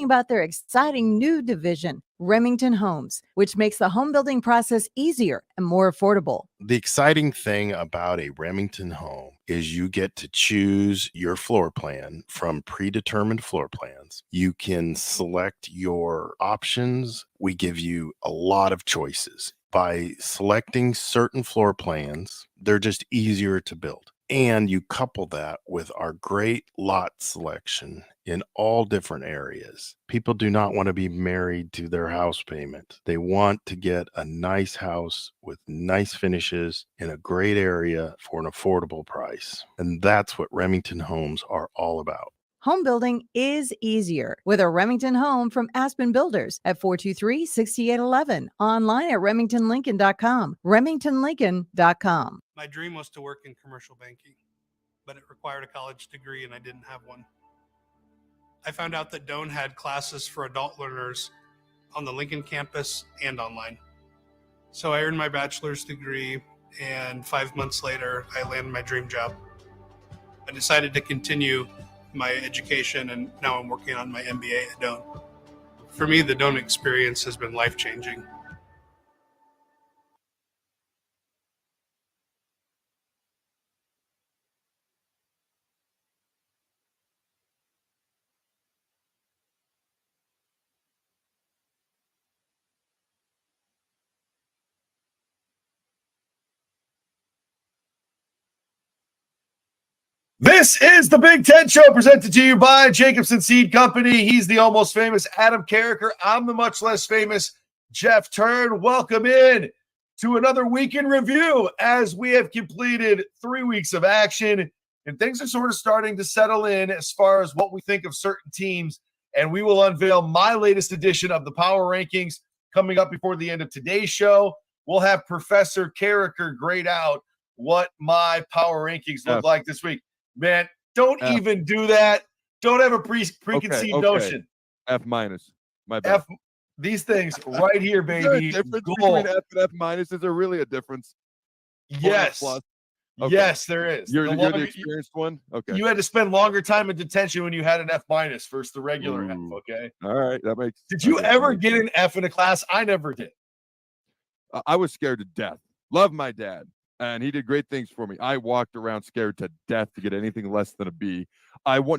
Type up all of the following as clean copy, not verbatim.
about their exciting new division, Remington Homes, which makes the home building process easier and more affordable. The exciting thing about a Remington home is you get to choose your floor plan from predetermined floor plans. You can select your options. We give you a lot of choices. By selecting certain floor plans, they're just easier to build. And you couple that with our great lot selection in all different areas. People do not want to be married to their house payment. They want to get a nice house with nice finishes in a great area for an affordable price. And that's what Remington Homes are all about. Home building is easier with a Remington home from Aspen Builders at 423-6811. Online at remingtonlincoln.com. remingtonlincoln.com. My dream was to work in commercial banking, but it required a college degree and I didn't have one. I found out that Doane had classes for adult learners on the Lincoln campus and online. So I earned my bachelor's degree, and 5 months later, I landed my dream job. I decided to continue my education, and now I'm working on my MBA at Doane. For me, the Doane experience has been life-changing. This is the Big Ten Show, presented to you by Jacobson Seed Company. He's the almost famous Adam Carriker. I'm the much less famous Jeff Thurn. Welcome in to another week in review as we have completed 3 weeks of action, and things are sort of starting to settle in as far as what we think of certain teams. And we will unveil my latest edition of the Power Rankings coming up before the end of today's show. We'll have Professor Carriker grade out what my Power Rankings look like this week. Man, don't even do that. Don't have a preconceived notion. F minus. My bad. These things right here, baby. Is there a difference between F and F minus? Is there really a difference? Yes. Okay. Yes, there is. You're the experienced one? Okay. You had to spend longer time in detention when you had an F minus versus the regular F, okay? All right. That makes Did you ever get an F in a class? I never did. I was scared to death. Love my dad. And he did great things for me. I walked around scared to death to get anything less than a B.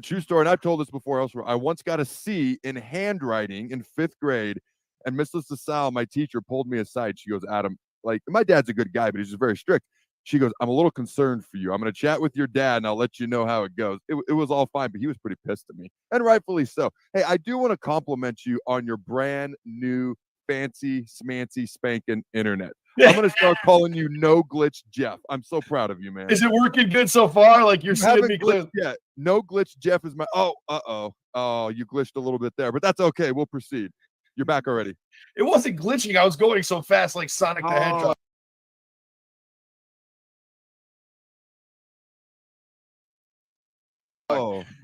True story, and I've told this before elsewhere, I once got a C in handwriting in 5th grade, and Mrs. LaSalle, my teacher, pulled me aside. She goes, Adam, like, my dad's a good guy, but he's just very strict. She goes, I'm a little concerned for you. I'm going to chat with your dad, and I'll let you know how it goes. It was all fine, but he was pretty pissed at me, and rightfully so. Hey, I do want to compliment you on your brand new fancy, smancy, spanking internet. I'm going to start calling you No Glitch Jeff. I'm so proud of you, man. Is it working good so far? Like you're sending me clear? Yeah, No Glitch Jeff is my. Oh, you glitched a little bit there, but that's okay. We'll proceed. You're back already. It wasn't glitching. I was going so fast, like Sonic the Hedgehog.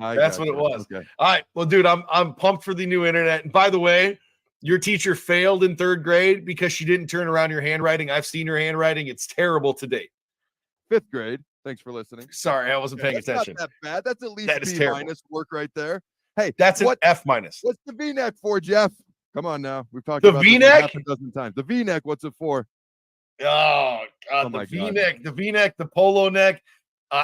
That's what it was. Okay. All right. Well, dude, I'm pumped for the new internet. And by the way, your teacher failed in 3rd grade because she didn't turn around your handwriting. I've seen your handwriting. It's terrible to date. 5th grade. Thanks for listening. Sorry, I wasn't paying attention. Not that bad. That's at least that B minus work right there. Hey, that's an F minus. What's the V-neck for, Jeff? Come on now. We've talked about V-neck? half a dozen times. The V-neck, what's it for? Oh, God, the V-neck, the V-neck, the polo neck.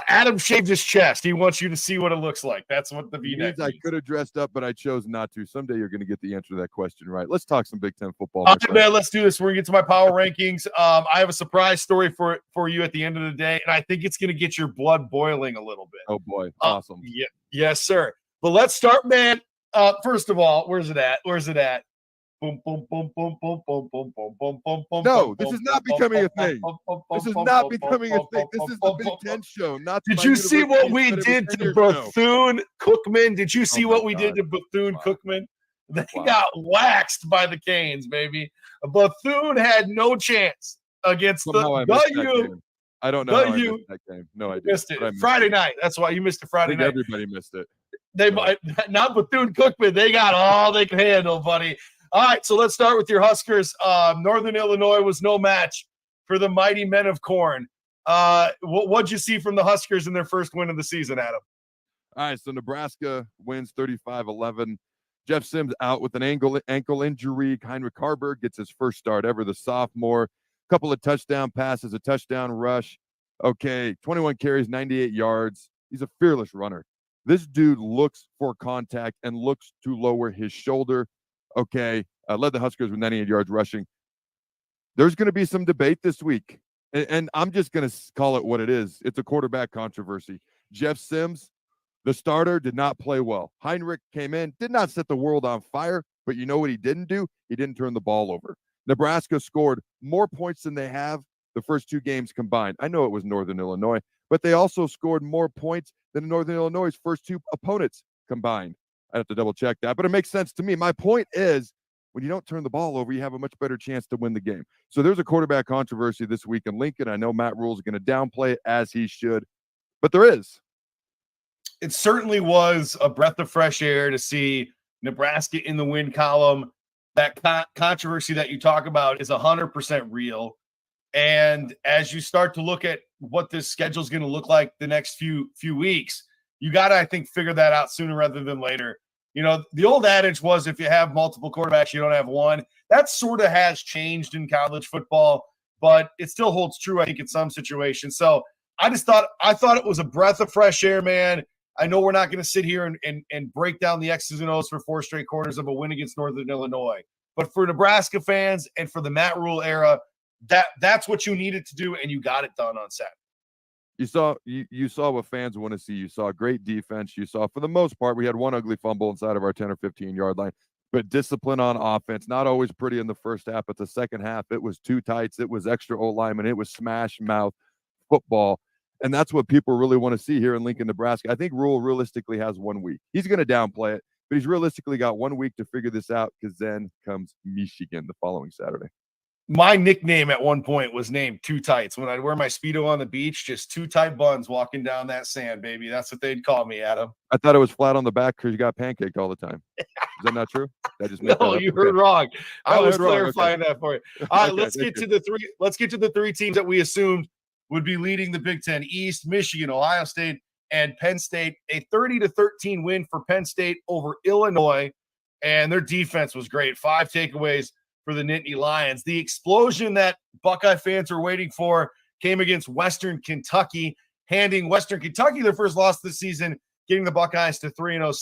Adam shaved his chest. He wants you to see what it looks like. That's what the V-neck means. I could have dressed up, but I chose not to. Someday you're going to get the answer to that question right. Let's talk some Big Ten football. All right, man, let's do this. We're going to get to my power rankings. I have a surprise story for you at the end of the day, and I think it's going to get your blood boiling a little bit. Oh, boy. Awesome. Yes, sir. But let's start, man. First of all, where's it at? Boom, boom, boom, boom, boom, boom, boom, boom, boom, boom, boom. No, this is not becoming a thing. This is not becoming a thing. This is the Big Ten show. Not. Did you see what we did to Bethune-Cookman? Did you see what we did to Bethune-Cookman? They got waxed by the Canes, baby. Bethune had no chance against the U. I don't know how I missed that game. No idea. Missed it. Friday night. That's why you missed it Friday night. Everybody missed it. They might not Bethune-Cookman. They got all they can handle, buddy. All right, so let's start with your Huskers. Northern Illinois was no match for the mighty men of corn. What'd you see from the Huskers in their first win of the season, Adam? All right, so Nebraska wins 35-11. Jeff Sims out with an ankle injury. Heinrich Harburg gets his first start ever, the sophomore. Couple of touchdown passes, a touchdown rush. Okay, 21 carries, 98 yards. He's a fearless runner. This dude looks for contact and looks to lower his shoulder. Okay, led the Huskers with 98 yards rushing. There's going to be some debate this week, and I'm just going to call it what it is. It's a quarterback controversy. Jeff Sims, the starter, did not play well. Heinrich came in, did not set the world on fire, but you know what he didn't do? He didn't turn the ball over. Nebraska scored more points than they have the first two games combined. I know it was Northern Illinois, but they also scored more points than Northern Illinois' first two opponents combined. I have to double check that, but it makes sense to me. My point is, when you don't turn the ball over, you have a much better chance to win the game. So there's a quarterback controversy this week in Lincoln. I know Matt Rule is going to downplay it, as he should, but there is. It certainly was a breath of fresh air to see Nebraska in the win column. That controversy that you talk about is 100% real. And as you start to look at what this schedule is going to look like the next few weeks, you got to, I think, figure that out sooner rather than later. You know, the old adage was if you have multiple quarterbacks, you don't have one. That sort of has changed in college football, but it still holds true, I think, in some situations. So I thought it was a breath of fresh air, man. I know we're not going to sit here and break down the X's and O's for 4 straight quarters of a win against Northern Illinois. But for Nebraska fans and for the Matt Rule era, that's what you needed to do, and you got it done on Saturday. You saw what fans want to see. You saw great defense. You saw, for the most part, we had one ugly fumble inside of our 10 or 15-yard line, but discipline on offense. Not always pretty in the first half, but the second half, it was two tights. It was extra O-linemen. It was smash mouth football. And that's what people really want to see here in Lincoln, Nebraska. I think Rule realistically has 1 week. He's going to downplay it, but he's realistically got 1 week to figure this out, because then comes Michigan the following Saturday. My nickname at one point was named Two Tights. When I'd wear my Speedo on the beach, just two tight buns walking down that sand, baby. That's what they'd call me, Adam. I thought it was flat on the back because you got pancaked all the time. Is that not true? I just No, you heard wrong. I was clarifying Okay. that for you. All right, Okay, let's get to the three teams that we assumed would be leading the Big Ten East: Michigan, Ohio State, and Penn State. A 30-13 win for Penn State over Illinois, and their defense was great. 5 takeaways for the Nittany Lions. The explosion that Buckeye fans were waiting for came against Western Kentucky, handing Western Kentucky their first loss this season, getting the Buckeyes to 3-0,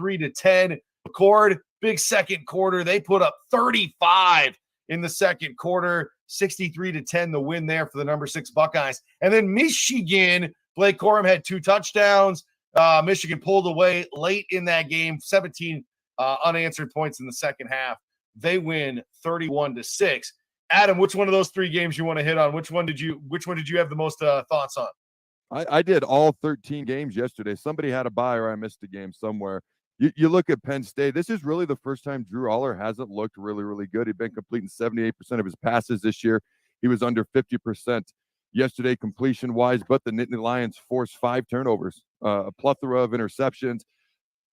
63-10. McCord, big second quarter. They put up 35 in the second quarter, 63-10, the win there for the number 6 Buckeyes. And then Michigan, Blake Corum had 2 touchdowns. Michigan pulled away late in that game, 17 unanswered points in the second half. They win 31-6. Adam, which one of those 3 games you want to hit on? Which one did you have the most thoughts on? I did all 13 games yesterday. Somebody had a bye or I missed a game somewhere. You look at Penn State. This is really the first time Drew Aller hasn't looked really, really good. He'd been completing 78% of his passes this year. He was under 50% yesterday completion-wise, but the Nittany Lions forced 5 turnovers, a plethora of interceptions.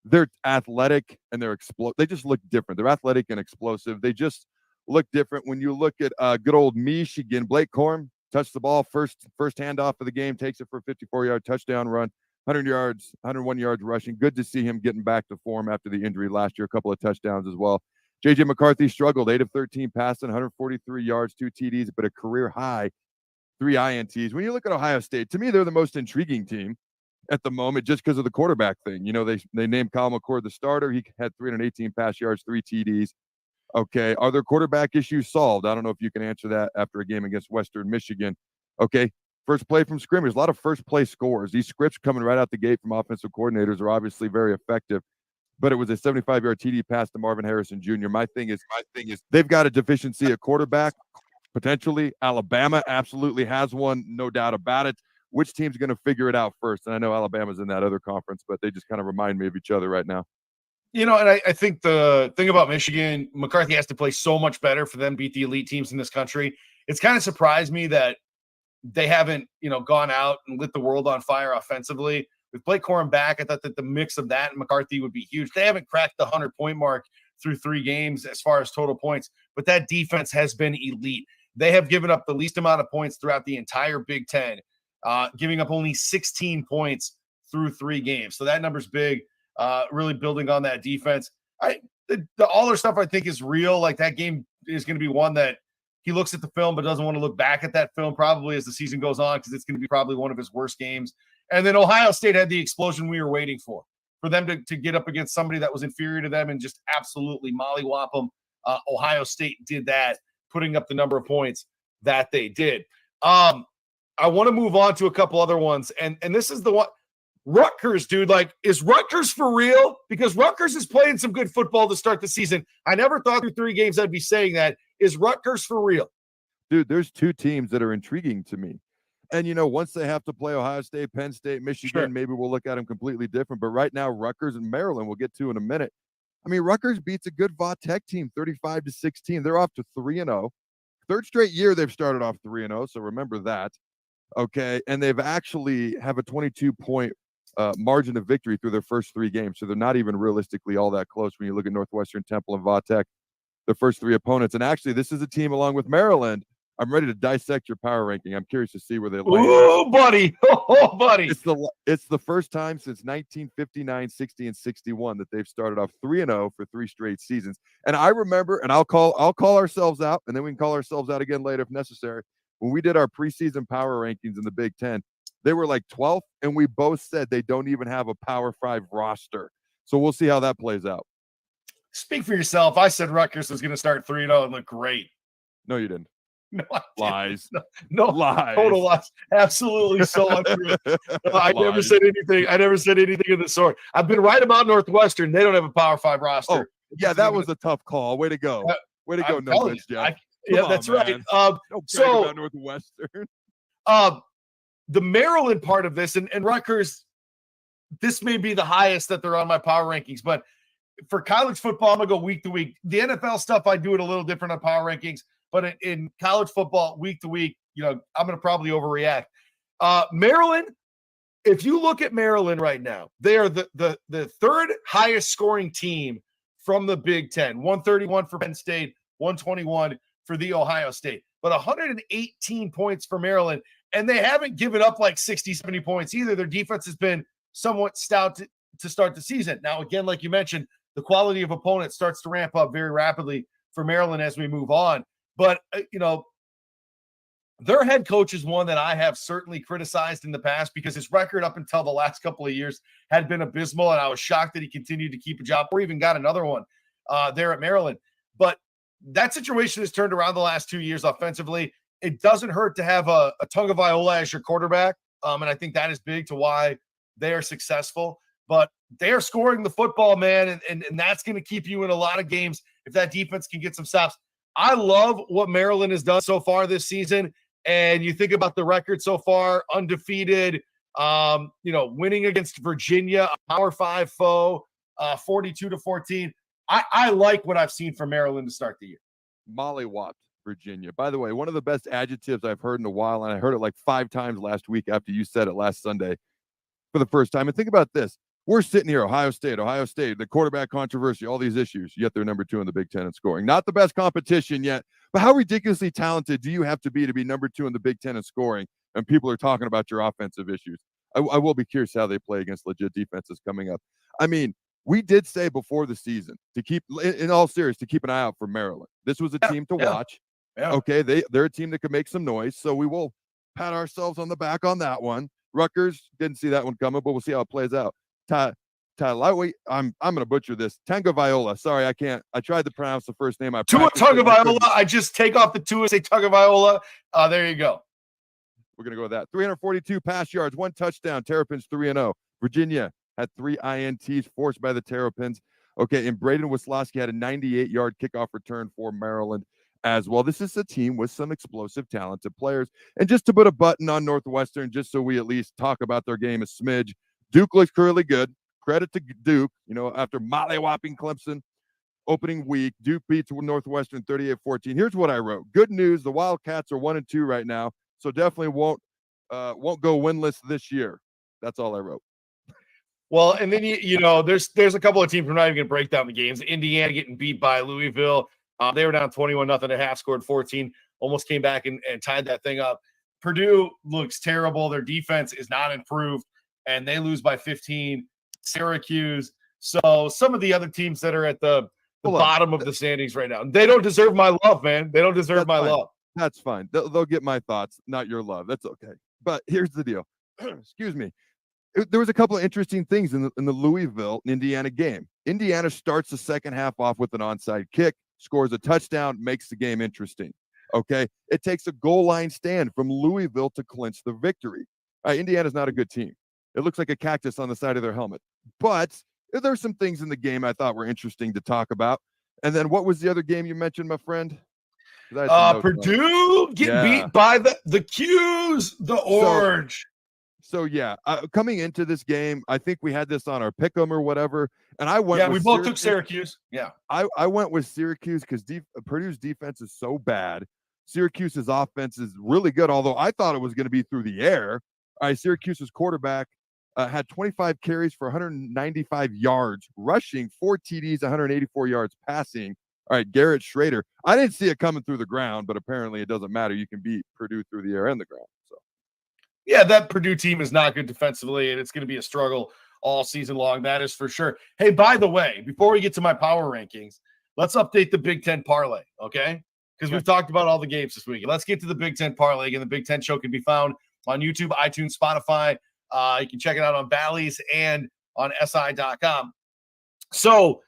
They're athletic and they just look different. They're athletic and explosive. They just look different. When you look at good old Michigan, Blake Corum touched the ball first handoff of the game, takes it for a 54-yard touchdown run, 100 yards, 101 yards rushing. Good to see him getting back to form after the injury last year. A couple of touchdowns as well. J.J. McCarthy struggled, 8 of 13 passing, 143 yards, 2 TDs, but a career high 3 INTs. When you look at Ohio State, to me, they're the most intriguing team at the moment, just because of the quarterback thing. You know, they named Kyle McCord the starter. He had 318 pass yards, 3 TDs. Okay, are their quarterback issues solved? I don't know if you can answer that after a game against Western Michigan. Okay, first play from scrimmage, a lot of first play scores. These scripts coming right out the gate from offensive coordinators are obviously very effective. But it was a 75-yard TD pass to Marvin Harrison Jr. My thing is they've got a deficiency at quarterback, potentially. Alabama absolutely has one, no doubt about it. Which team's going to figure it out first? And I know Alabama's in that other conference, but they just kind of remind me of each other right now. You know, and I think the thing about Michigan, McCarthy has to play so much better for them to beat the elite teams in this country. It's kind of surprised me that they haven't, gone out and lit the world on fire offensively. With Blake Corum back, I thought that the mix of that and McCarthy would be huge. They haven't cracked the 100-point mark through 3 games as far as total points, but that defense has been elite. They have given up the least amount of points throughout the entire Big Ten, giving up only 16 points through 3 games. So that number's big, really building on that defense. the Aller stuff I think is real. Like that game is going to be one that he looks at the film but doesn't want to look back at that film probably as the season goes on because it's going to be probably one of his worst games. And then Ohio State had the explosion we were waiting for them to get up against somebody that was inferior to them and just absolutely mollywop them. Ohio State did that, putting up the number of points that they did. I want to move on to a couple other ones. And this is the one. Rutgers, dude, like, is Rutgers for real? Because Rutgers is playing some good football to start the season. I never thought through 3 games I'd be saying that. Is Rutgers for real? Dude, there's 2 teams that are intriguing to me. And, once they have to play Ohio State, Penn State, Michigan, maybe we'll look at them completely different. But right now, Rutgers and Maryland we'll get to in a minute. I mean, Rutgers beats a good Va Tech team 35-16. They're off to 3-0. Third straight year they've started off 3-0, so remember that. Okay, and they've actually have a 22-point margin of victory through their first 3 games. So they're not even realistically all that close when you look at Northwestern, Temple, and Va Tech, the first 3 opponents. And actually, this is a team along with Maryland. I'm ready to dissect your power ranking. I'm curious to see where they land. Oh, buddy. Oh, buddy. It's the first time since 1959, 60, and 61 that they've started off 3-0 for 3 straight seasons. And I remember, and I'll call ourselves out, and then we can call ourselves out again later if necessary. When we did our preseason power rankings in the Big Ten, they were like 12th, and we both said they don't even have a Power 5 roster. So we'll see how that plays out. Speak for yourself. I said Rutgers was going to start 3-0 and look great. No, you didn't. No, I didn't. Lies. No, lies. Total lies. Absolutely so untrue. I never said anything. I never said anything of the sort. I've been right about Northwestern. They don't have a Power 5 roster. Oh, yeah, that was a tough call. Way to go. Way to go, no Jeff. Yeah, that's right. So about Northwestern. The Maryland part of this, and Rutgers, this may be the highest that they're on my power rankings, but for college football, I'm going to go week to week. The NFL stuff, I do it a little different on power rankings, but in college football, week to week, I'm going to probably overreact. Maryland, if you look at Maryland right now, they are the 3rd highest scoring team from the Big Ten. 131 for Penn State, 121 for the Ohio State, but 118 points for Maryland. And they haven't given up like 60, 70 points either. Their defense has been somewhat stout to start the season. Now, again, like you mentioned, the quality of opponents starts to ramp up very rapidly for Maryland as we move on. But, their head coach is one that I have certainly criticized in the past because his record up until the last couple of years had been abysmal. And I was shocked that he continued to keep a job or even got another one there at Maryland. But that situation has turned around the last 2 years offensively. It doesn't hurt to have a Tagovailoa as your quarterback. And I think that is big to why they are successful. But they are scoring the football, man, and that's going to keep you in a lot of games if that defense can get some stops. I love what Maryland has done so far this season. And you think about the record so far, undefeated, winning against Virginia, a Power 5 foe, 42-14. I like what I've seen from Maryland to start the year. Mollywopped Virginia. By the way, one of the best adjectives I've heard in a while, and I heard it like 5 times last week after you said it last Sunday for the first time. And think about this. We're sitting here, Ohio State, the quarterback controversy, all these issues, yet they're number 2 in the Big Ten in scoring. Not the best competition yet, but how ridiculously talented do you have to be number 2 in the Big Ten in scoring? And people are talking about your offensive issues. I will be curious how they play against legit defenses coming up. I mean, we did say before the season to keep, in all seriousness, to keep an eye out for Maryland. This was a team to watch. Yeah. Okay, they're a team that could make some noise, so we will pat ourselves on the back on that one. Rutgers, didn't see that one coming, but we'll see how it plays out. Lightweight, I'm going to butcher this. Tagovailoa. Sorry, I can't. I tried to pronounce the first name. Tua Tagovailoa. I just take off the two and say Tagovailoa. There you go. We're going to go with that. 342 pass yards, 1 touchdown. Terrapins 3-0. Virginia had 3 INTs forced by the Terrapins. Okay, and Braden Wisłowski had a 98-yard kickoff return for Maryland as well. This is a team with some explosive, talented players. And just to put a button on Northwestern, just so we at least talk about their game a smidge, Duke looks really good. Credit to Duke, after mollywopping Clemson opening week. Duke beats Northwestern 38-14. Here's what I wrote. Good news, the Wildcats are 1-2 right now, so definitely won't go winless this year. That's all I wrote. Well, and then there's a couple of teams we're not even going to break down the games. Indiana getting beat by Louisville. They were down 21-0 at half, scored 14, almost came back and tied that thing up. Purdue looks terrible. Their defense is not improved, and they lose by 15. Syracuse. So some of the other teams that are at the the Hold on. bottom of the standings right now. They don't deserve my love, man. They don't deserve That's my fine. love. That's fine. They'll get my thoughts, not your love. That's okay. But here's the deal. Excuse me. There was a couple of interesting things in the Louisville, Indiana game. Indiana starts the second half off with an onside kick, scores a touchdown, makes the game interesting. Okay. It takes a goal line stand from Louisville to clinch the victory. Indiana's not a good team. It looks like a cactus on the side of their helmet. But there's some things in the game I thought were interesting to talk about. And then what was the other game you mentioned, my friend? Purdue getting beat by the Qs, the Orange. So yeah, coming into this game, I think we had this on our pick'em or whatever, and I went. Yeah, we both took Syracuse. Yeah, I went with Syracuse because Purdue's defense is so bad. Syracuse's offense is really good, although I thought it was going to be through the air. All right, Syracuse's quarterback had 25 carries for 195 yards rushing, 4 TDs, 184 yards passing. All right, Garrett Schrader. I didn't see it coming through the ground, but apparently it doesn't matter. You can beat Purdue through the air and the ground. So, yeah, that Purdue team is not good defensively, and it's going to be a struggle all season long. That is for sure. Hey, by the way, before we get to my power rankings, let's update the Big Ten parlay, okay? Because we've talked about all the games this week. Let's get to the Big Ten parlay. Again, the Big Ten show can be found on YouTube, iTunes, Spotify. You can check it out on Bally's and on SI.com. So,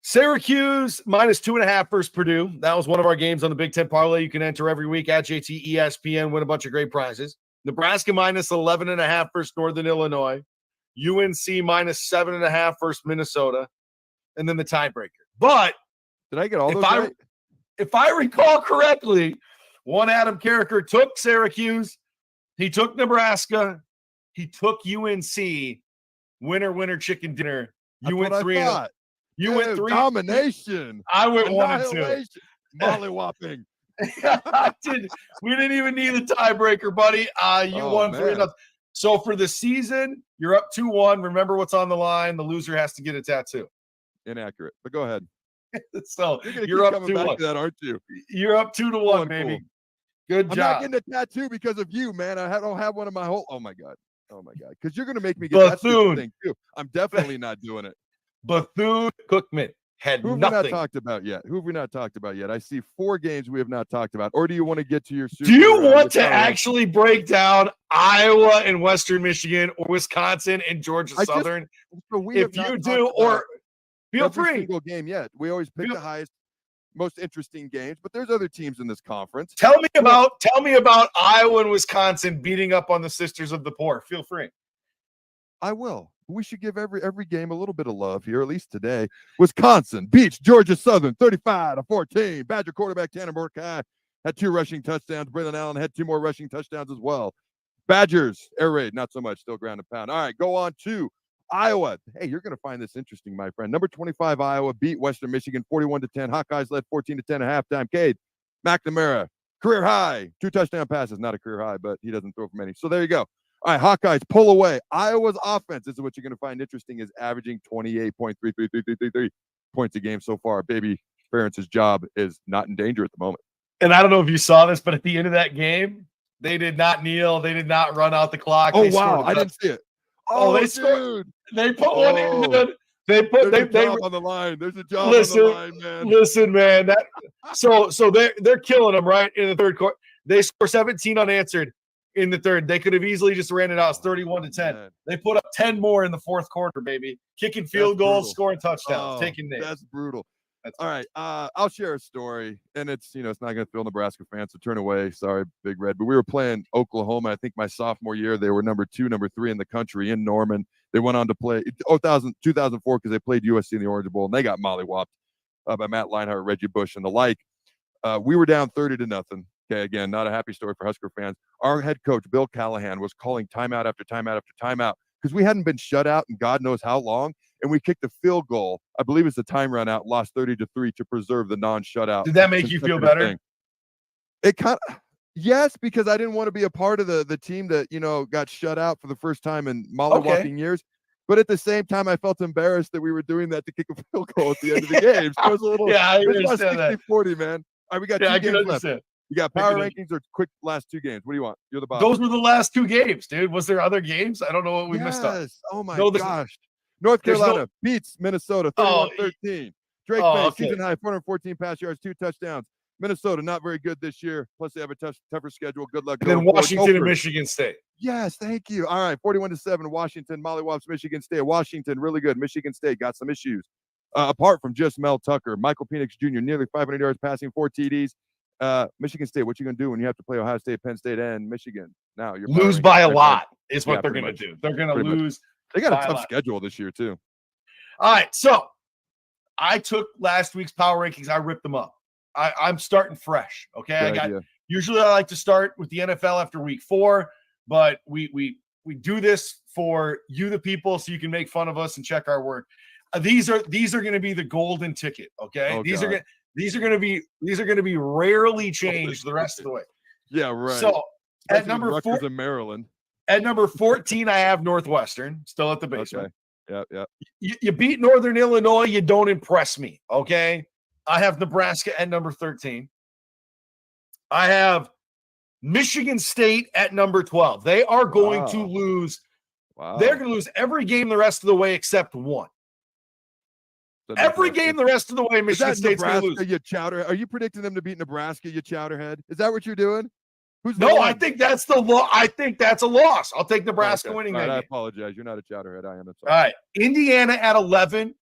Syracuse -2.5 versus Purdue. That was one of our games on the Big Ten parlay. You can enter every week at JT ESPN, win a bunch of great prizes. Nebraska -11.5 versus Northern Illinois. UNC -7.5 versus Minnesota. And then the tiebreaker. But did I get all those right? If I recall correctly, one Adam Carriker took Syracuse. He took Nebraska. He took UNC. Winner, chicken dinner. You went 3-0. You went 3 domination. I went 1-2. Mollywhopping. I did. We didn't even need the tiebreaker, buddy. You won 3-0. So for the season, you're up 2-1. Remember what's on the line. The loser has to get a tattoo. Inaccurate, but go ahead. So you're up 2-1. That, aren't you? You're up 2-1, baby. Cool. Good job. I'm not getting a tattoo because of you, man. I don't have one in my whole. Oh my god. Because you're gonna make me get that thing too. I'm definitely not doing it. Bethune-Cookman had Who have nothing. we not talked about yet? I see 4 games we have not talked about. Or do you want to get to your super? Do you want to actually break down Iowa and Western Michigan or Wisconsin and Georgia Southern? If you do, or feel free. Single game yet. We always pick the highest, most interesting games, but there's other teams in this conference. Tell me about Iowa and Wisconsin beating up on the Sisters of the Poor. Feel free. I will. We should give every game a little bit of love here, at least today. Wisconsin beats Georgia Southern 35-14. Badger quarterback Tanner Mordecai had 2 rushing touchdowns. Braylon Allen had 2 more rushing touchdowns as well. Badgers, air raid, not so much, still ground and pound. All right, go on to Iowa. Hey, you're going to find this interesting, my friend. Number 25, Iowa beat Western Michigan 41-10. Hawkeyes led 14-10 at halftime. Cade McNamara, career high. 2 touchdown passes, not a career high, but he doesn't throw for many. So there you go. All right, Hawkeyes pull away. Iowa's offense, this is what you're going to find interesting, is averaging 28.3333 points a game so far. Baby Ferentz's job is not in danger at the moment. And I don't know if you saw this, but at the end of that game, they did not kneel. They did not run out the clock. Oh, wow. I didn't see it. Oh, they scored. They put one in, dude. They on the line. There's a job on the line, man. Listen, man. So they're killing them right in the third quarter. They score 17 unanswered in the third. They could have easily just ran it out. It's 31-10. Man. They put up 10 more in the fourth quarter, baby. Kicking field goals, scoring touchdowns, taking names. That's brutal. All right. I'll share a story, and it's not going to thrill Nebraska fans, so turn away. Sorry, Big Red. But we were playing Oklahoma, I think my sophomore year. They were number 2, number 3 in the country in Norman. They went on to play 2004 because they played USC in the Orange Bowl, and they got mollywhopped by Matt Leinart, Reggie Bush, and the like. We were down 30-0. Okay, again, not a happy story for Husker fans. Our head coach, Bill Callahan, was calling timeout after timeout after timeout because we hadn't been shut out in God knows how long, and we kicked a field goal. I believe it's the time run out, lost 30-3 to preserve the non-shutout. Did that make you feel better? It kind of, yes, because I didn't want to be a part of the team that got shut out for the first time in mollywhopping years. But at the same time, I felt embarrassed that we were doing that to kick a field goal at the end of the game. So it was a little, I understand that. 60-40, man. All right, we got 2 games left. You got power rankings or quick last 2 games? What do you want? You're the boss. Those were the last 2 games, dude. Was there other games? I don't know what we missed up. Oh my gosh. North Carolina beats Minnesota 31-13. Drake Oh, May, okay. season high, 414 pass yards, 2 touchdowns. Minnesota, not very good this year. Plus, they have a tougher schedule. Good luck. And then going forward. Washington and Gophers. Michigan State. Yes, thank you. All right, 41-7, Washington. Mollywops, Michigan State. Washington, really good. Michigan State got some issues. Apart from just Mel Tucker, Michael Penix Jr., nearly 500 yards passing, 4 TDs. Michigan State, what you going to do when you have to play Ohio State, Penn State, and Michigan? Now you're Lose firing by a Penn lot is what Yeah, they're pretty going to much. do. They're going to Pretty much. lose. They got a by a tough lot. schedule this year, too. All right, so I took last week's power rankings. I ripped them up. I'm starting fresh. Okay, Good idea. Usually I like to start with the NFL after week 4, but we do this for you, the people, so you can make fun of us and check our work. These are going to be the golden ticket. Okay, Oh, these God. are going to be rarely changed the rest of the way. Yeah, right. So at Especially number Rutgers 4, in Maryland. at number 14, I have Northwestern still at the basement. Okay. Yeah. You beat Northern Illinois, you don't impress me. Okay, I have Nebraska at number 13. I have Michigan State at number 12. They are going to Wow. lose. Wow. They're going to lose every game the rest of the way except one. Every game the rest of the way, Is Michigan that State's going to Nebraska, lose. you chowder? Are you predicting them to beat Nebraska, you chowderhead? Is that what you're doing? Who's No, the I one? think that's the law. I think that's a loss. I'll take Nebraska Okay. winning All that right, I game. apologize. You're not a chowderhead. I am. That's All right, Indiana at 11.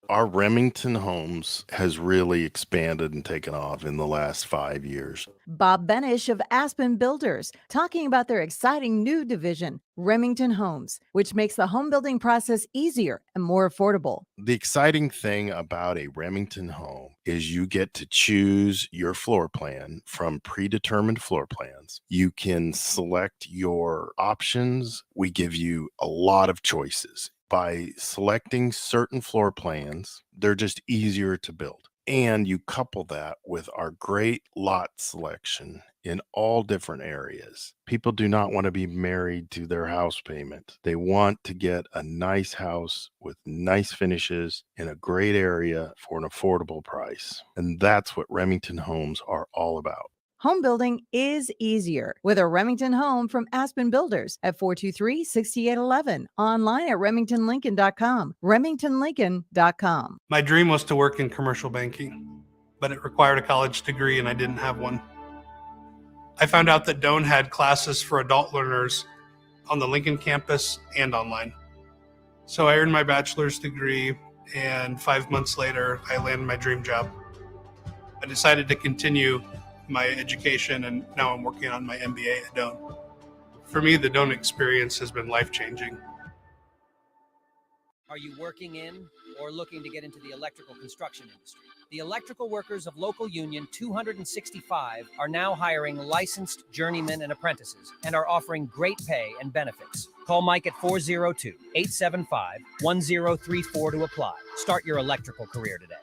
Our Remington Homes has really expanded and taken off in the last 5 years. Bob Benish of Aspen Builders talking about their exciting new division, Remington Homes, which makes the home building process easier and more affordable. The exciting thing about a Remington home is you get to choose your floor plan from predetermined floor plans. You can select your options. We give you a lot of choices. By selecting certain floor plans, they're just easier to build. And you couple that with our great lot selection in all different areas. People do not want to be married to their house payment. They want to get a nice house with nice finishes in a great area for an affordable price. And that's what Remington Homes are all about. Home building is easier with a Remington home from Aspen Builders at 423-6811. Online at remingtonlincoln.com. remingtonlincoln.com. My dream was to work in commercial banking, but it required a college degree and I didn't have one. I found out that Doan had classes for adult learners on the Lincoln campus and online. So I earned my bachelor's degree, and 5 months later, I landed my dream job. I decided to continue my education, and now I'm working on my MBA at Doan. For me, the Doan experience has been life-changing. Are you working in or looking to get into the electrical construction industry? The electrical workers of Local Union 265 are now hiring licensed journeymen and apprentices and are offering great pay and benefits. Call Mike at 402-875-1034 to apply. Start your electrical career today.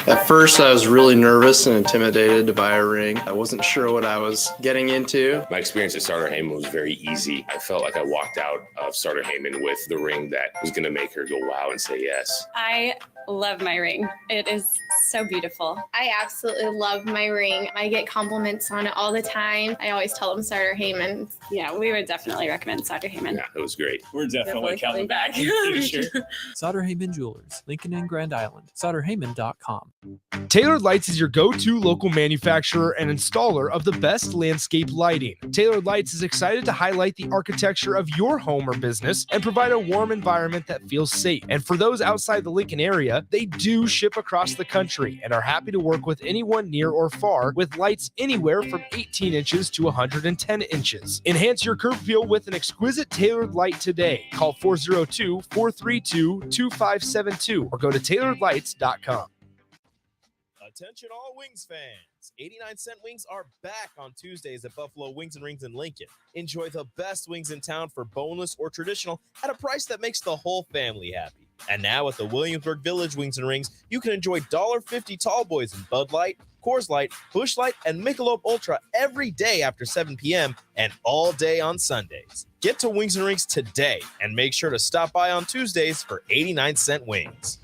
At first, I was really nervous and intimidated to buy a ring. I wasn't sure what I was getting into. My experience at Starter Heyman was very easy. I felt like I walked out of Starter Heyman with the ring that was going to make her go wow and say yes. I love my ring. It is so beautiful. I absolutely love my ring. I get compliments on it all the time. I always tell them Starter Heyman. Yeah, we would definitely recommend Starter Heyman. Yeah, it was great. We're definitely coming back. Sure. Sauter Heyman Jewelers, Lincoln and Grand Island. SauterHeyman.com. Tailored Lights is your go-to local manufacturer and installer of the best landscape lighting. Tailored Lights is excited to highlight the architecture of your home or business and provide a warm environment that feels safe. And for those outside the Lincoln area, they do ship across the country and are happy to work with anyone near or far with lights anywhere from 18 inches to 110 inches. Enhance your curb appeal with an exquisite Tailored Light today. Call 402-432-2572 or go to tailoredlights.com. Attention all Wings fans. 89-cent wings are back on Tuesdays at Buffalo Wings and Rings in Lincoln. Enjoy the best wings in town for boneless or traditional at a price that makes the whole family happy. And now at the Williamsburg Village Wings and Rings, you can enjoy $1.50 tall boys in Bud Light, Coors Light, Busch Light, and Michelob Ultra every day after 7 p.m. and all day on Sundays. Get to Wings and Rings today and make sure to stop by on Tuesdays for 89-cent wings.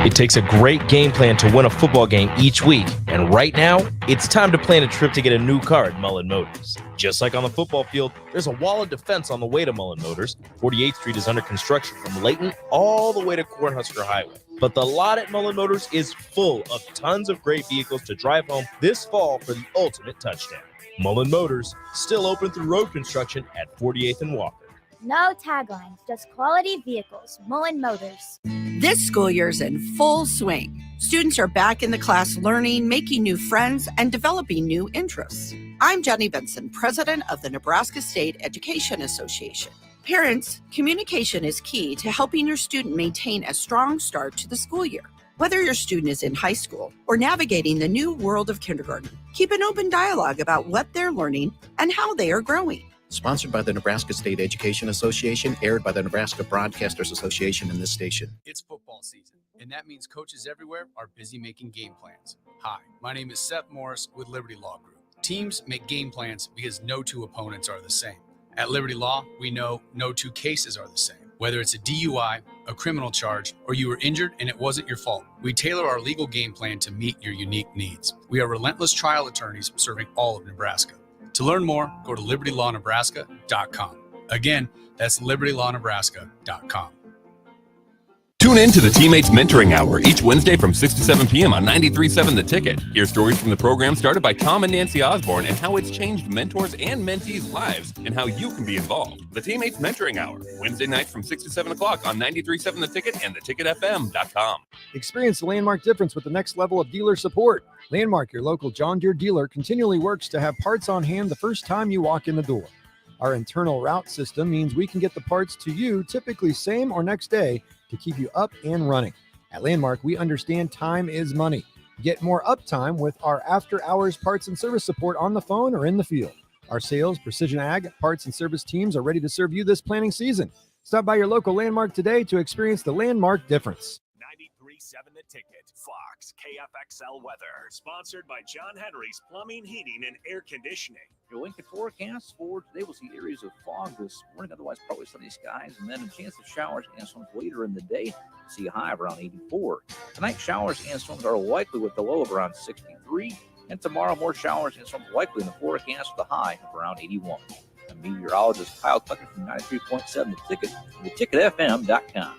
It takes a great game plan to win a football game each week, and right now, it's time to plan a trip to get a new car at Mullen Motors. Just like on the football field, there's a wall of defense on the way to Mullen Motors. 48th Street is under construction from Layton all the way to Cornhusker Highway. But the lot at Mullen Motors is full of tons of great vehicles to drive home this fall for the ultimate touchdown. Mullen Motors, still open through road construction at 48th and Walker. No taglines, just quality vehicles. Mullen Motors. This school year's in full swing. Students are back in the class learning, making new friends, and developing new interests. I'm Jenny Benson, president of the Nebraska State Education Association. Parents, communication is key to helping your student maintain a strong start to the school year. Whether your student is in high school or navigating the new world of kindergarten, keep an open dialogue about what they're learning and how they are growing. Sponsored by the Nebraska State Education Association, aired by the Nebraska Broadcasters Association and this station. It's football season, and that means coaches everywhere are busy making game plans. Hi, my name is Seth Morris with Liberty Law Group. Teams make game plans because no two opponents are the same. At Liberty Law, we know no two cases are the same. Whether it's a DUI, a criminal charge, or you were injured and it wasn't your fault, we tailor our legal game plan to meet your unique needs. We are relentless trial attorneys serving all of Nebraska. To learn more, go to libertylawnebraska.com. Again, that's libertylawnebraska.com. Tune in to the Teammates Mentoring Hour each Wednesday from 6 to 7 p.m. on 93.7 The Ticket. Hear stories from the program started by Tom and Nancy Osborne and how it's changed mentors and mentees' lives and how you can be involved. The Teammates Mentoring Hour, Wednesday nights from 6 to 7 o'clock on 93.7 The Ticket and theticketfm.com. Experience the Landmark difference with the next level of dealer support. Landmark, your local John Deere dealer, continually works to have parts on hand the first time you walk in the door. Our internal route system means we can get the parts to you typically same or next day to keep you up and running. At Landmark, we understand time is money. Get more uptime with our after-hours parts and service support on the phone or in the field. Our sales, precision ag, parts, and service teams are ready to serve you this planning season. Stop by your local Landmark today to experience the Landmark difference. 93.7 The Ticket, Fox, KFXL weather. Sponsored by John Henry's Plumbing, Heating, and Air Conditioning. Your Lincoln forecast for today, we'll see areas of fog this morning, otherwise probably sunny skies, and then a chance of showers and storms later in the day. See a high of around 84. Tonight, showers and storms are likely with the low of around 63. And tomorrow, more showers and storms likely in the forecast with a high of around 81. I'm meteorologist Kyle Tucker from 93.7 The Ticket, and theticketfm.com.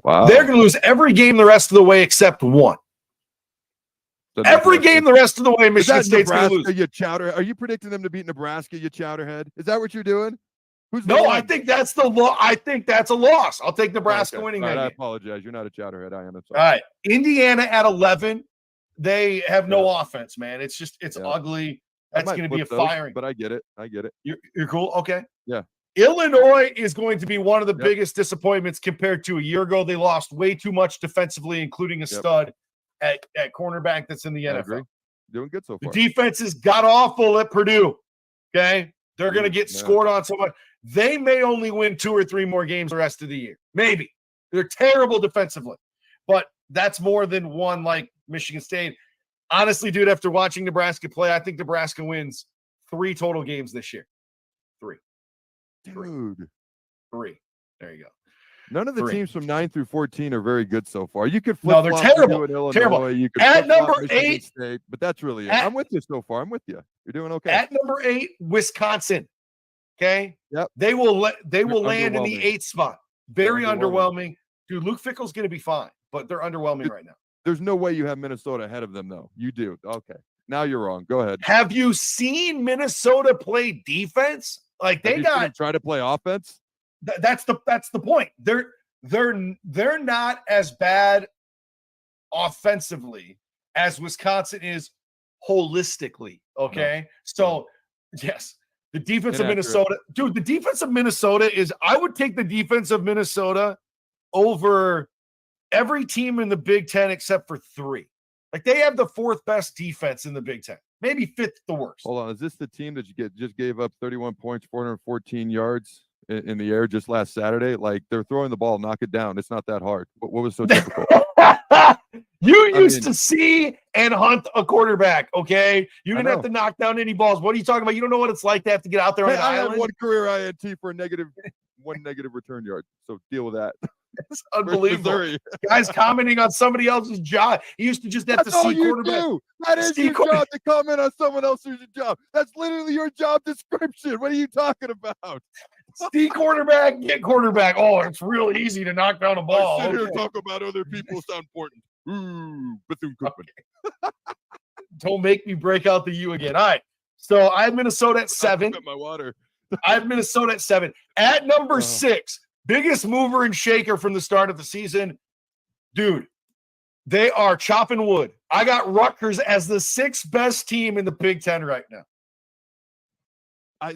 Wow. They're going to lose every game the rest of the way except one. Every game the rest of the way, Michigan State's going to lose. You chowder. Are you predicting them to beat Nebraska, you chowderhead? Is that what you're doing? No, I think that's the law. I think that's a loss. I'll take Nebraska winning that game. I apologize. You're not a chowderhead. I am. All right. Indiana at 11. They have no offense, man. It's ugly. That's going to be a firing. But I get it. You're cool? Okay. Yeah. Illinois is going to be one of the biggest disappointments compared to a year ago. They lost way too much defensively, including a stud at cornerback that's in the NFL. Agree. Doing good so far. The defenses got awful at Purdue. Okay. They're going to get scored on so much. They may only win 2 or 3 more games the rest of the year. Maybe. They're terrible defensively. But that's more than one like Michigan State. Honestly, dude, after watching Nebraska play, I think Nebraska wins 3 total games this year. 3. Dude. 3. There you go. None of the teams from 9 through 14 are very good so far. You could flip. No, they're terrible. Terrible. You could at number 8, State, but that's really it. I'm with you so far. I'm with you. You're doing okay. At number 8, Wisconsin. Okay. Yep. They will land in the 8th spot. Very underwhelming. Dude, Luke Fickell's going to be fine, but they're underwhelming right now. There's no way you have Minnesota ahead of them, though. You do. Okay. Now you're wrong. Go ahead. Have you seen Minnesota play defense? Like they got try to play offense. That's the point. They're not as bad offensively as Wisconsin is holistically. Okay. So yes, the defense of Minnesota, dude, the defense of Minnesota is, I would take the defense of Minnesota over every team in the Big Ten except for 3. Like they have the 4th best defense in the Big Ten, maybe 5th the worst. Hold on, is this the team that just gave up 31 points, 414 yards in the air just last Saturday? Like they're throwing the ball, knock it down. It's not that hard. What was so difficult? You used to see and hunt a quarterback, okay? You didn't have to knock down any balls. What are you talking about? You don't know what it's like to have to get out there on the I island? had 1 career INT for a negative one negative return yard. So deal with that. It's unbelievable. Missouri. Guys commenting on somebody else's job. He used to just have That's to all see you quarterback. do. That is See your quarter- job to comment on someone else's job. That's literally your job description. What are you talking about? See quarterback, get quarterback. Oh, it's real easy to knock down a ball. I sit here and Okay. talk about other people sound important. Ooh, Bethune-Cookman. Don't make me break out the U again. All right. So I have Minnesota at 7. My water. I have Minnesota at 7. At number 6, biggest mover and shaker from the start of the season. Dude, they are chopping wood. I got Rutgers as the 6th best team in the Big Ten right now.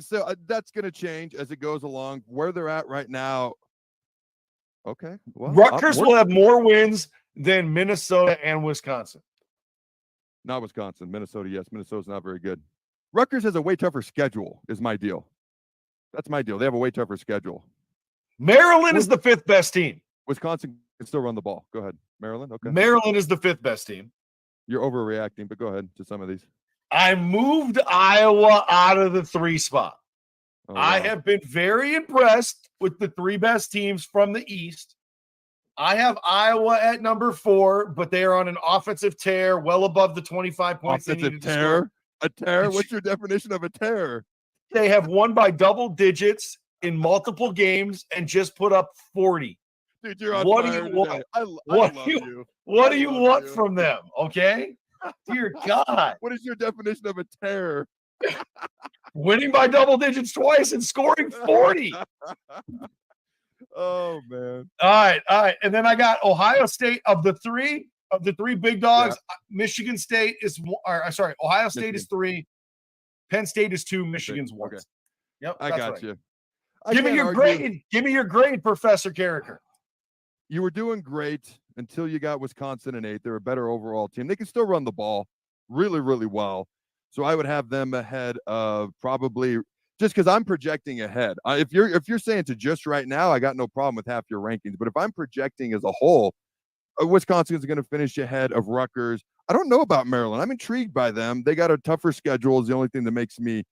So that's going to change as it goes along. Where they're at right now. Okay. Well, Rutgers will have more wins than Minnesota and Wisconsin. Not Wisconsin. Minnesota, yes. Minnesota's not very good. Rutgers has a way tougher schedule, is my deal. That's my deal. They have a way tougher schedule. Maryland is the 5th best team. Wisconsin can still run the ball. Go ahead. Maryland, okay. Maryland is the 5th best team. You're overreacting, but go ahead to some of these. I moved Iowa out of the 3 spot. Oh, I wow. have been very impressed with the 3 best teams from the East. I have Iowa at number 4, but they are on an offensive tear, well above the 25 points they Offensive needed to tear? score. A tear? What's your definition of a tear? They have won by double digits in multiple games and just put up 40. Dude, you're on What do fire you want? today. I What love do you, you. what I do you love want you. from them? Okay. Dear God. What is your definition of a tear? Winning by double digits twice and scoring 40. Oh, man. All right. And then I got Ohio State of the three big dogs. Michigan State is Ohio State is 3, Penn State is 2, Michigan's 1. Okay. Yep, I that's got right. you. Give me your grade. Give me your grade, Professor Carriker. You were doing great until you got Wisconsin in 8. They're a better overall team. They can still run the ball really, really well. So I would have them ahead of probably just because I'm projecting ahead. If you're saying to just right now, I got no problem with half your rankings. But if I'm projecting as a whole, Wisconsin is going to finish ahead of Rutgers. I don't know about Maryland. I'm intrigued by them. They got a tougher schedule is the only thing that makes me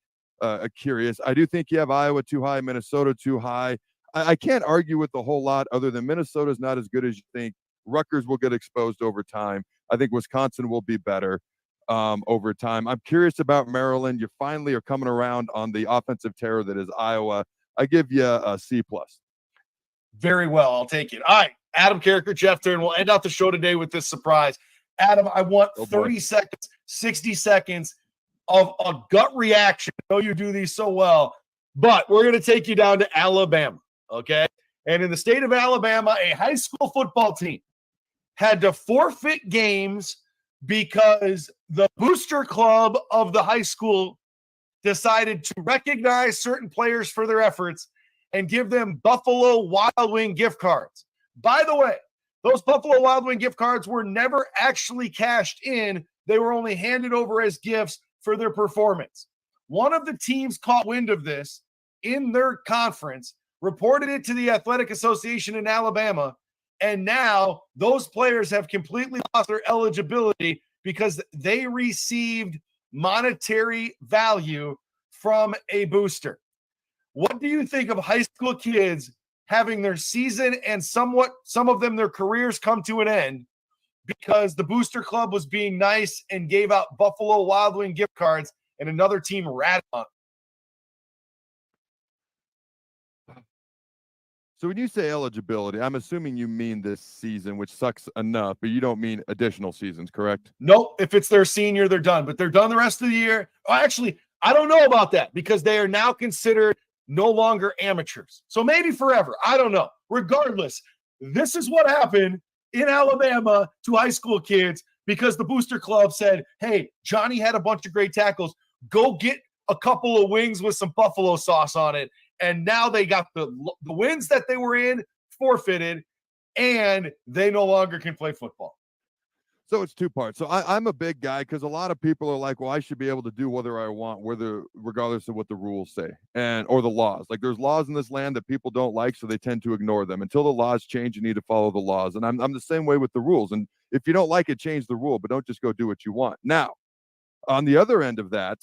curious. I do think you have Iowa too high, Minnesota too high. I can't argue with the whole lot other than Minnesota's not as good as you think. Rutgers will get exposed over time. I think Wisconsin will be better over time. I'm curious about Maryland. You finally are coming around on the offensive terror that is Iowa. I give you a C+. Very well. I'll take it. All right. Adam Carriker, Jeff Thurn. We'll end out the show today with this surprise. Adam, I want 30 seconds, 60 seconds of a gut reaction. I know you do these so well, but we're going to take you down to Alabama, okay? And in the state of Alabama, a high school football team had to forfeit games because the booster club of the high school decided to recognize certain players for their efforts and give them Buffalo Wild Wing gift cards. By the way, those Buffalo Wild Wing gift cards were never actually cashed in. They were only handed over as gifts for their performance. One of the teams caught wind of this in their conference, reported it to the Athletic Association in Alabama, and now those players have completely lost their eligibility because they received monetary value from a booster. What do you think of high school kids having their season and some of them their careers come to an end because the booster club was being nice and gave out Buffalo Wild Wing gift cards and another team ratted on them? So when you say eligibility, I'm assuming you mean this season, which sucks enough, but you don't mean additional seasons, correct? Nope. If it's their senior, they're done, but they're done the rest of the year. Oh, actually, I don't know about that because they are now considered no longer amateurs. So maybe forever. I don't know. Regardless, this is what happened in Alabama to high school kids because the booster club said, hey, Johnny had a bunch of great tackles. Go get a couple of wings with some buffalo sauce on it. And now they got the wins that they were in forfeited, and they no longer can play football. So it's two parts. So I'm a big guy because a lot of people are like, well, I should be able to do whatever I want, regardless of what the rules say or the laws. Like there's laws in this land that people don't like, so they tend to ignore them. Until the laws change, you need to follow the laws. And I'm the same way with the rules. And if you don't like it, change the rule, but don't just go do what you want. Now, on the other end of that,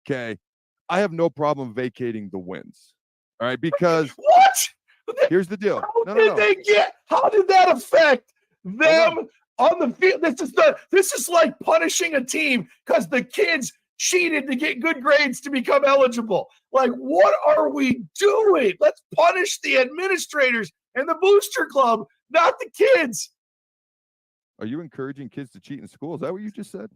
okay, I have no problem vacating the wins. All right, because what? Here's the deal. How did that affect them on the field? This is like punishing a team because the kids cheated to get good grades to become eligible. Like, what are we doing? Let's punish the administrators and the booster club, not the kids. Are you encouraging kids to cheat in school? Is that what you just said?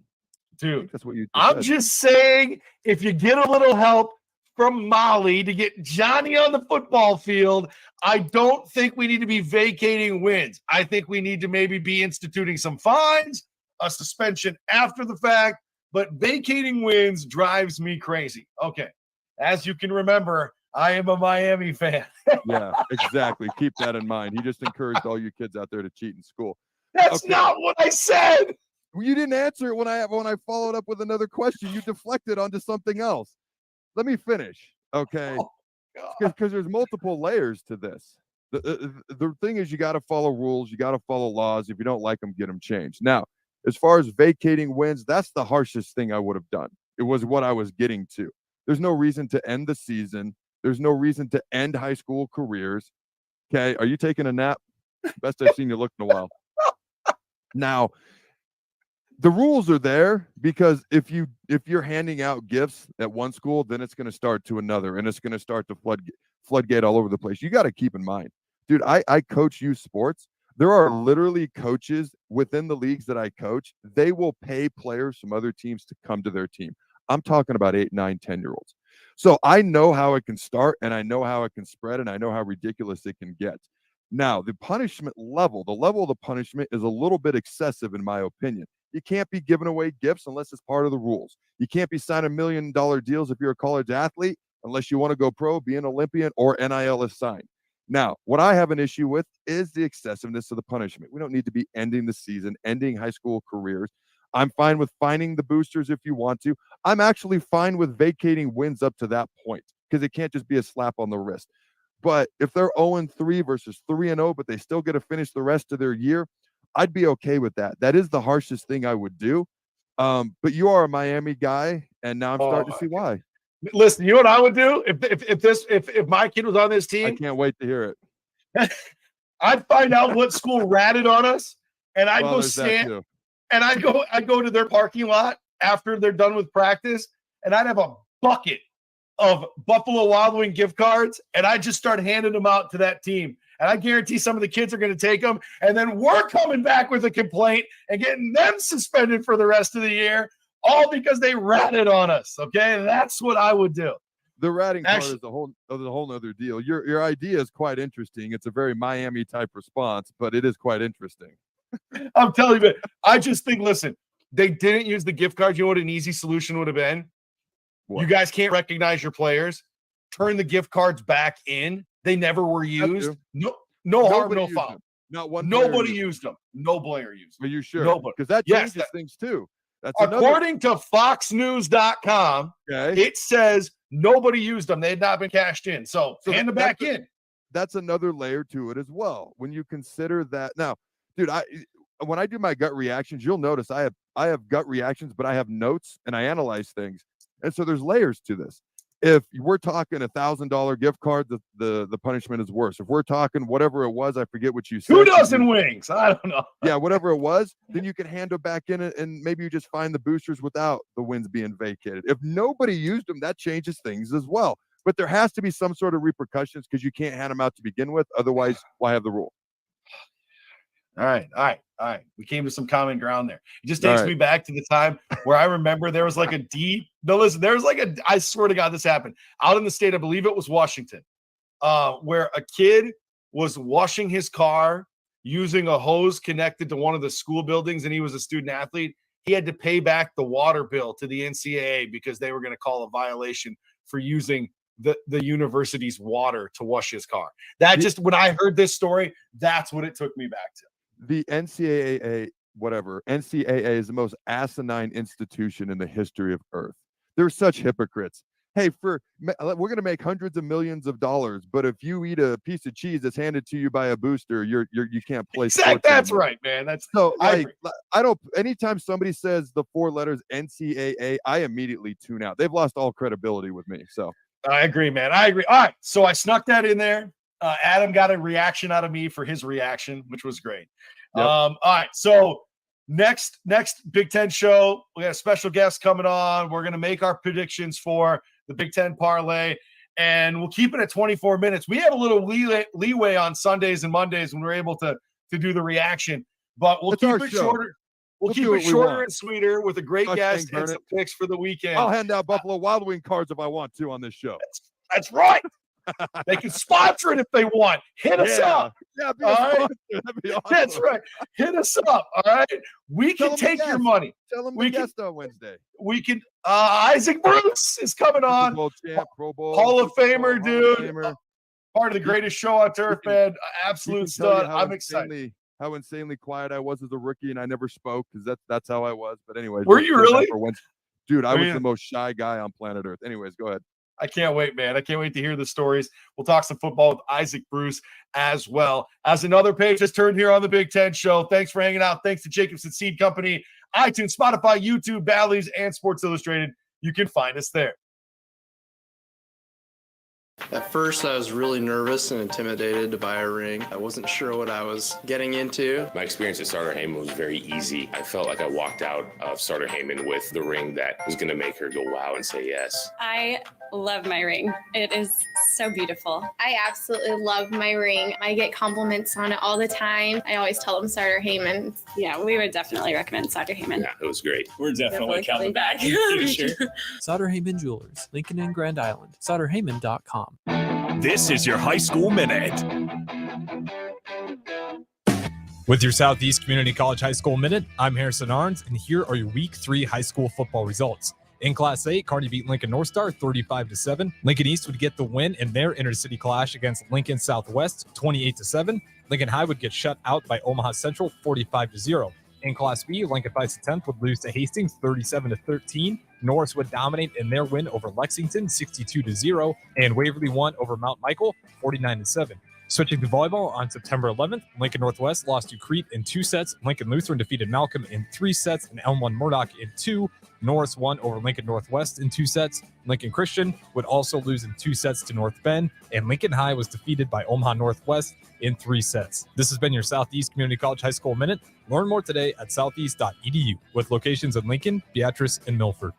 Dude, that's what you I'm said. just saying, if you get a little help from Molly to get Johnny on the football field, I don't think we need to be vacating wins. I think we need to maybe be instituting some fines, a suspension after the fact, but vacating wins drives me crazy. Okay. As you can remember, I am a Miami fan. Yeah, exactly. Keep that in mind. He just encouraged all you kids out there to cheat in school. That's not what I said. Well, you didn't answer it when I followed up with another question. You deflected onto something else. Let me finish, okay? Because there's multiple layers to this. The thing is, you got to follow rules. You got to follow laws. If you don't like them, get them changed. Now, as far as vacating wins, that's the harshest thing I would have done. It was what I was getting to. There's no reason to end the season. There's no reason to end high school careers. Okay, are you taking a nap? Best I've seen you look in a while. Now, the rules are there because if you're handing out gifts at one school, then it's going to start to another, and it's going to start to floodgate all over the place. You got to keep in mind, dude. I coach youth sports. There are literally coaches within the leagues that I coach. They will pay players from other teams to come to their team. I'm talking about 8, 9, 10-year-olds. So I know how it can start, and I know how it can spread, and I know how ridiculous it can get. Now, the punishment level, the level of the punishment is a little bit excessive in my opinion. You can't be giving away gifts unless it's part of the rules. You can't be signing $1 million deals if you're a college athlete unless you want to go pro, be an Olympian, or NIL is signed. Now, what I have an issue with is the excessiveness of the punishment. We don't need to be ending the season, ending high school careers. I'm fine with fining the boosters if you want to. I'm actually fine with vacating wins up to that point because it can't just be a slap on the wrist. But if they're 0-3 versus 3-0, but they still get to finish the rest of their year, I'd be okay with that. That is the harshest thing I would do. But you are a Miami guy, and now I'm starting to see why. Listen, you know what I would do if my kid was on this team? I can't wait to hear it. I'd find out what school ratted on us, and I'd go there's that stand, too. and I'd go to their parking lot after they're done with practice, and I'd have a bucket of Buffalo Wild Wing gift cards, and I just start handing them out to that team. And I guarantee some of the kids are going to take them, and then we're coming back with a complaint and getting them suspended for the rest of the year, all because they ratted on us. Okay, that's what I would do. The ratting part is a whole other deal. Your idea is quite interesting. It's a very Miami type response, but it is quite interesting. I'm telling you, I just think, listen, they didn't use the gift cards. You know what an easy solution would have been? What? You guys can't recognize your players. Turn the gift cards back in. They never were used. No harm, no foul. Not one. Nobody used them. No player used them. Are you sure? Nobody. Because that changes things too. That's according to FoxNews.com. Okay. It says nobody used them. They had not been cashed in. So hand them back in. That's another layer to it as well. When you consider that, now, dude, when I do my gut reactions, you'll notice I have gut reactions, but I have notes and I analyze things. And so there's layers to this. If we're talking $1,000 gift card, the punishment is worse. If we're talking whatever it was, I forget what you said. 2 dozen wings. I don't know. Yeah, whatever it was, then you can hand it back in and maybe you just find the boosters without the wins being vacated. If nobody used them, that changes things as well. But there has to be some sort of repercussions because you can't hand them out to begin with. Otherwise, why have the rule? All right. We came to some common ground there. It just takes me back to the time where I remember there was like I swear to God, this happened out in the state. I believe it was Washington, where a kid was washing his car using a hose connected to one of the school buildings, and he was a student athlete. He had to pay back the water bill to the NCAA because they were going to call a violation for using the university's water to wash his car. When I heard this story, that's what it took me back to. The NCAA is the most asinine institution in the history of Earth. They're such hypocrites. Hey, we're going to make hundreds of millions of dollars, but if you eat a piece of cheese that's handed to you by a booster, you can't play sports. That's right, man. That's so I don't. Anytime somebody says the 4 letters NCAA, I immediately tune out. They've lost all credibility with me. So I agree, man. I agree. All right, so I snuck that in there. Adam got a reaction out of me for his reaction, which was great. Yep. All right, so next Big Ten show, we got a special guest coming on. We're going to make our predictions for the Big Ten parlay, and we'll keep it at 24 minutes. We have a little leeway on Sundays and Mondays when we're able to do the reaction, but we'll keep it shorter. We'll keep it shorter and sweeter with a great guest and some picks for the weekend. I'll hand out Buffalo Wild Wing cards if I want to on this show. That's right. They can sponsor it if they want. Hit us up. Yeah, be all right? That'd be awesome. That's right. Hit us up. All right. We can take your money. Tell them we the guest on Wednesday. We can. Isaac Bruce is coming on. Pro Bowl, Hall of Famer, dude. Famer. Part of the greatest show on turf, man. Absolute stud. I'm excited. How insanely quiet I was as a rookie, and I never spoke because that's how I was. But anyways, were you really? Dude, I was the most shy guy on planet Earth. Anyways, go ahead. I can't wait, man. I can't wait to hear the stories. We'll talk some football with Isaac Bruce as well. As another page has turned here on the Big Ten Show. Thanks for hanging out. Thanks to Jacobson Seed Company, iTunes, Spotify, YouTube, Bally's, and Sports Illustrated. You can find us there. At first, I was really nervous and intimidated to buy a ring. I wasn't sure what I was getting into. My experience at Starter Heyman was very easy. I felt like I walked out of Starter Heyman with the ring that was going to make her go wow and say yes. I love my ring. It is so beautiful. I absolutely love my ring. I get compliments on it all the time. I always tell them Starter Heyman. Yeah, we would definitely recommend Starter Heyman. Yeah, it was great. We're definitely coming back. Sure. Sauter Heyman Jewelers, Lincoln and Grand Island. SauterHeyman.com. This is your high school minute. With your Southeast Community College High School Minute, I'm Harrison Arns, and here are your Week 3 high school football results. In Class 8, Kearney beat Lincoln North Star 35-7. Lincoln East would get the win in their intercity clash against Lincoln Southwest 28-7. Lincoln High would get shut out by Omaha Central 45-0. In Class B, Lincoln Fights 10th would lose to Hastings 37-13. Norris would dominate in their win over Lexington 62-0, and Waverly won over Mount Michael 49-7. Switching to volleyball, on September 11th, Lincoln Northwest lost to Crete in 2 sets. Lincoln Lutheran defeated Malcolm in 3 sets, and Elm won Murdoch in 2. Norris won over Lincoln Northwest in 2 sets. Lincoln Christian would also lose in 2 sets to North Bend, and Lincoln High was defeated by Omaha Northwest in 3 sets. This has been your Southeast Community College High School Minute. Learn more today at southeast.edu with locations in Lincoln, Beatrice, and Milford.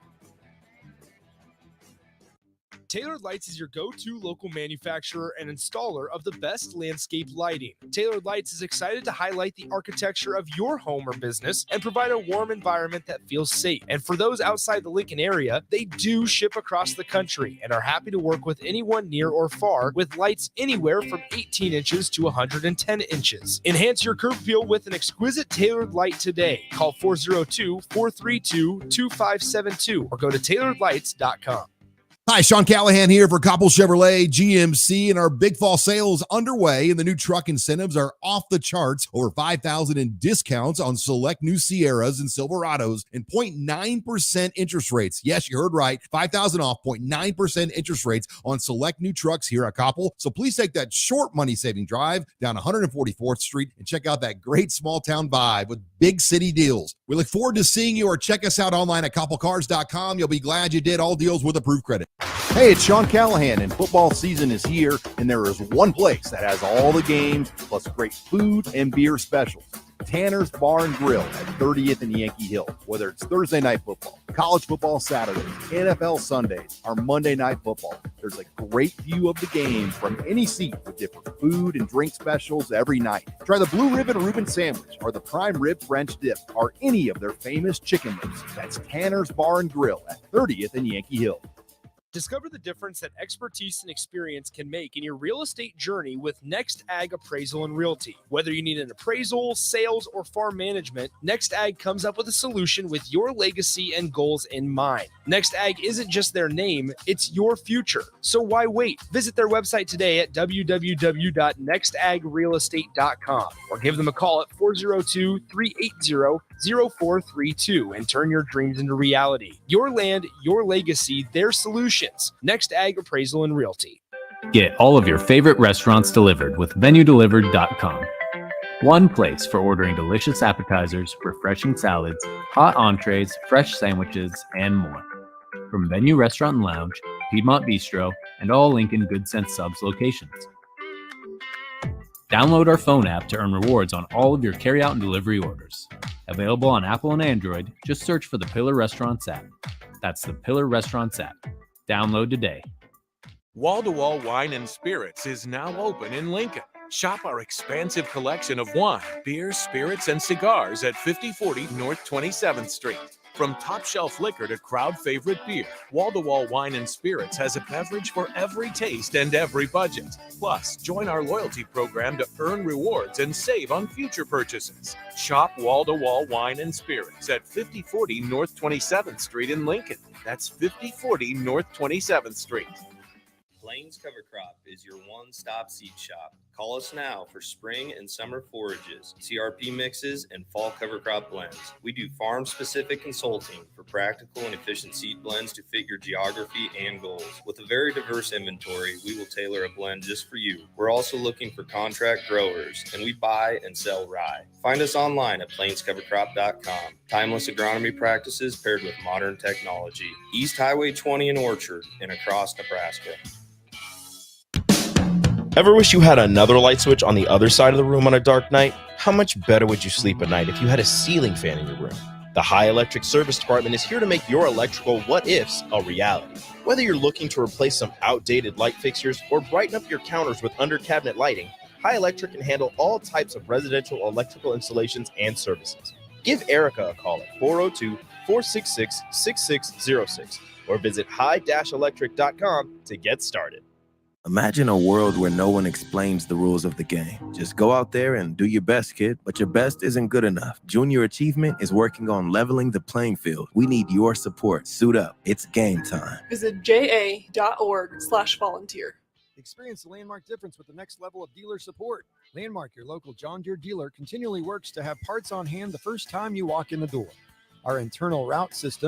Tailored Lights is your go-to local manufacturer and installer of the best landscape lighting. Tailored Lights is excited to highlight the architecture of your home or business and provide a warm environment that feels safe. And for those outside the Lincoln area, they do ship across the country and are happy to work with anyone near or far with lights anywhere from 18 inches to 110 inches. Enhance your curb appeal with an exquisite Tailored Light today. Call 402-432-2572 or go to tailoredlights.com. Hi, Sean Callahan here for Koppel Chevrolet GMC, and our big fall sale is underway, and the new truck incentives are off the charts. Over $5,000 in discounts on select new Sierras and Silverados, and 0.9% interest rates. Yes, you heard right. $5,000 off, 0.9% interest rates on select new trucks here at Koppel. So please take that short money-saving drive down 144th Street and check out that great small-town vibe with big city deals. We look forward to seeing you, or check us out online at koppelcars.com. You'll be glad you did. All deals with approved credit. Hey, it's Sean Callahan, and football season is here, and there is one place that has all the games, plus great food and beer specials. Tanner's Bar and Grill at 30th and Yankee Hill. Whether it's Thursday night football, college football Saturdays, NFL Sundays, or Monday night football, there's a great view of the game from any seat with different food and drink specials every night. Try the Blue Ribbon Reuben Sandwich or the Prime Rib French Dip or any of their famous chicken wings. That's Tanner's Bar and Grill at 30th and Yankee Hill. Discover the difference that expertise and experience can make in your real estate journey with Next Ag Appraisal and Realty. Whether you need an appraisal, sales, or farm management, Next Ag comes up with a solution with your legacy and goals in mind. Next Ag isn't just their name, it's your future. So why wait? Visit their website today at www.nextagrealestate.com or give them a call at 402-380-0432 and turn your dreams into reality. Your land, your legacy, their solution. Next Ag Appraisal and Realty. Get all of your favorite restaurants delivered with VenueDelivered.com. One place for ordering delicious appetizers, refreshing salads, hot entrees, fresh sandwiches, and more. From Venue Restaurant and Lounge, Piedmont Bistro, and all Lincoln Good Sense Subs locations. Download our phone app to earn rewards on all of your carryout and delivery orders. Available on Apple and Android, just search for the Pillar Restaurants app. That's the Pillar Restaurants app. Download today. Wall to Wall Wine and Spirits is now open in Lincoln. Shop our expansive collection of wine, beer, spirits, and cigars at 5040 North 27th Street. From top shelf liquor to crowd favorite beer, Wall to Wall Wine and Spirits has a beverage for every taste and every budget. Plus, join our loyalty program to earn rewards and save on future purchases. Shop Wall to Wall Wine and Spirits at 5040 North 27th Street in Lincoln. That's 5040 North 27th Street. Plains Cover Crop is your one-stop seed shop. Call us now for spring and summer forages, CRP mixes, and fall cover crop blends. We do farm-specific consulting for practical and efficient seed blends to fit your geography and goals. With a very diverse inventory, we will tailor a blend just for you. We're also looking for contract growers, and we buy and sell rye. Find us online at plainscovercrop.com. Timeless agronomy practices paired with modern technology. East Highway 20 in Orchard and across Nebraska. Ever wish you had another light switch on the other side of the room on a dark night? How much better would you sleep at night if you had a ceiling fan in your room? The High Electric Service Department is here to make your electrical what-ifs a reality. Whether you're looking to replace some outdated light fixtures or brighten up your counters with under-cabinet lighting, High Electric can handle all types of residential electrical installations and services. Give Erica a call at 402-466-6606 or visit high-electric.com to get started. Imagine a world where no one explains the rules of the game. Just go out there and do your best, kid. But your best isn't good enough. Junior Achievement is working on leveling the playing field. We need your support. Suit up. It's game time. Visit ja.org/volunteer. Experience the Landmark difference with the next level of dealer support. Landmark, your local John Deere dealer, continually works to have parts on hand the first time you walk in the door. Our internal route system